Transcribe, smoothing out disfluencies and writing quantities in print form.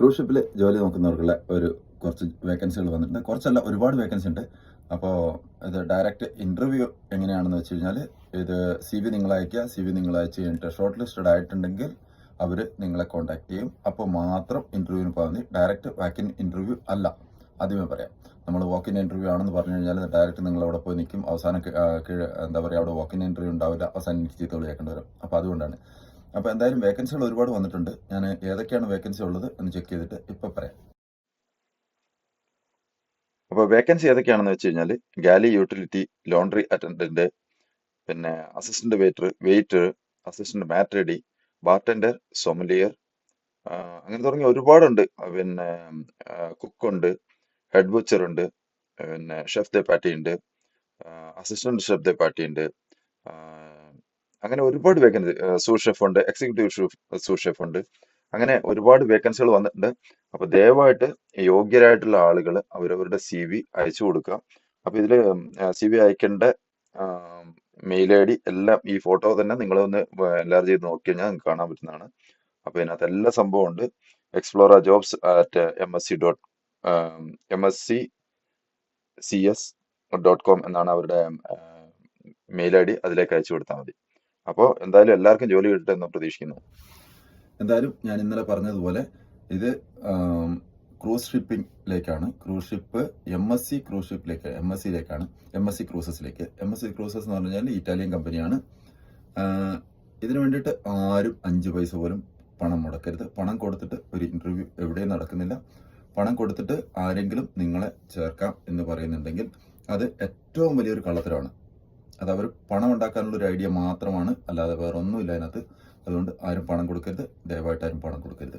Cruise ഷിപ്പിൽ ജോലി നോക്കുന്നവർക്കുള്ള കുറച്ച് വേക്കൻസികൾ വന്നിട്ടുണ്ട്. കുറച്ചല്ല, ഒരുപാട് വേക്കൻസി ഉണ്ട്. അപ്പോൾ ഇത് ഡയറക്റ്റ് ഇൻ്റർവ്യൂ എങ്ങനെയാണെന്ന് വെച്ച് കഴിഞ്ഞാൽ, ഇത് CV നിങ്ങൾ അയക്കുക. CV നിങ്ങൾ അയച്ച് കഴിഞ്ഞിട്ട് ഷോർട്ട് ലിസ്റ്റഡ് ആയിട്ടുണ്ടെങ്കിൽ അവർ നിങ്ങളെ കോൺടാക്ട് ചെയ്യും. അപ്പോൾ മാത്രം ഇൻ്റർവ്യൂവിന് പോകാൻ മതി. ഡയറക്റ്റ് വാക്കിൻ ഇൻ്റർവ്യൂ അല്ല, ആദ്യമേ പറയാം. നമ്മൾ വാക്കിൻ ഇൻ്റർവ്യൂ ആണെന്ന് പറഞ്ഞു കഴിഞ്ഞാൽ ഡയറക്റ്റ് നിങ്ങൾ അവിടെ പോയി നിൽക്കും. അവസാനം എന്താ പറയുക, അവിടെ വാക്കിൻ ഇൻ്റർവ്യൂ ഉണ്ടാവില്ല. അവസാനം എനിക്ക് ചീത്ത വിളിയാക്കേണ്ടി വരും. അപ്പോൾ അതുകൊണ്ടാണ്. അപ്പോൾ എന്തായാലും വേക്കൻസികൾ ഒരുപാട് വന്നിട്ടുണ്ട്. ഞാൻ ഏതൊക്കെയാണ് വേക്കൻസി ഉള്ളത് എന്ന് ചെക്ക് ചെയ്തിട്ട് ഇപ്പോൾ പറയാം. അപ്പോൾ വേക്കൻസി ഏതൊക്കെയാണെന്ന് വെച്ച് കഴിഞ്ഞാൽ, ഗാലി യൂട്ടിലിറ്റി, ലോണ്ടറി അറ്റൻഡന്റ്, പിന്നെ അസിസ്റ്റന്റ് വെയിറ്റർ, അസിസ്റ്റന്റ് മാറ്റ്, ബാർട്ടൻഡർ, സൊമലിയർ, അങ്ങനെ തുടങ്ങി ഒരുപാടുണ്ട്. പിന്നെ കുക്കുണ്ട്, ഹെഡ് ബുച്ചർ ഉണ്ട്, പിന്നെ ഷെഫ് ദെ പാറ്റി ഉണ്ട്, അസിസ്റ്റന്റ് ഷെഫ് ദെ പാറ്റി ഉണ്ട്. അങ്ങനെ ഒരുപാട് വേക്കൻസി, സൂസ് ഷെഫ് ഉണ്ട്, എക്സിക്യൂട്ടീവ് സൂസ് ഷെഫ് ഉണ്ട്. അങ്ങനെ ഒരുപാട് വേക്കൻസികൾ വന്നിട്ടുണ്ട്. അപ്പൊ ദയവായിട്ട് യോഗ്യരായിട്ടുള്ള ആളുകൾ അവരവരുടെ CV അയച്ചു കൊടുക്കുക. അപ്പൊ ഇതില് CV അയക്കേണ്ട മെയിൽ ID എല്ലാം ഈ ഫോട്ടോ തന്നെ നിങ്ങളൊന്ന് എല്ലാവരും ചെയ്ത് നോക്കി കഴിഞ്ഞാൽ നിങ്ങൾക്ക് കാണാൻ പറ്റുന്നതാണ്. അപ്പൊ ഇതിനകത്ത് എല്ലാ സംഭവം ഉണ്ട്. explorazjobs@msccs.com എന്നാണ് അവരുടെ മെയിൽ ID. അതിലേക്ക് അയച്ചു കൊടുത്താൽ മതി. അപ്പോൾ എന്തായാലും എല്ലാവർക്കും ജോലി കിട്ടട്ടെ എന്ന് പ്രതീക്ഷിക്കുന്നു. എന്തായാലും ഞാൻ ഇന്നലെ പറഞ്ഞതുപോലെ ഇത് ക്രൂസ് ഷിപ്പിംഗിലേക്കാണ്. ക്രൂസ് ഷിപ്പ് MSC ക്രൂസ് ഷിപ്പിലേക്ക്, MSCയിലേക്കാണ്, MSC ക്രൂസസിലേക്ക്. MSC ക്രൂസസ് എന്ന് പറഞ്ഞാൽ ഇറ്റാലിയൻ കമ്പനിയാണ്. ഇതിനു വേണ്ടിയിട്ട് ആരും 5 പൈസ പോലും പണം മുടക്കരുത്. പണം കൊടുത്തിട്ട് ഒരു ഇൻ്റർവ്യൂ എവിടെയും നടക്കുന്നില്ല. പണം കൊടുത്തിട്ട് ആരെങ്കിലും നിങ്ങളെ ചേർക്കാം എന്ന് പറയുന്നുണ്ടെങ്കിൽ അത് ഏറ്റവും വലിയൊരു കള്ളത്തരമാണ്. അത് അവർ പണം ഉണ്ടാക്കാനുള്ളൊരു ഐഡിയ മാത്രമാണ്, അല്ലാതെ വേറെ ഒന്നുമില്ല അതിനകത്ത്. അതുകൊണ്ട് ആരും പണം കൊടുക്കരുത്. ദയവായിട്ട് ആരും പണം കൊടുക്കരുത്.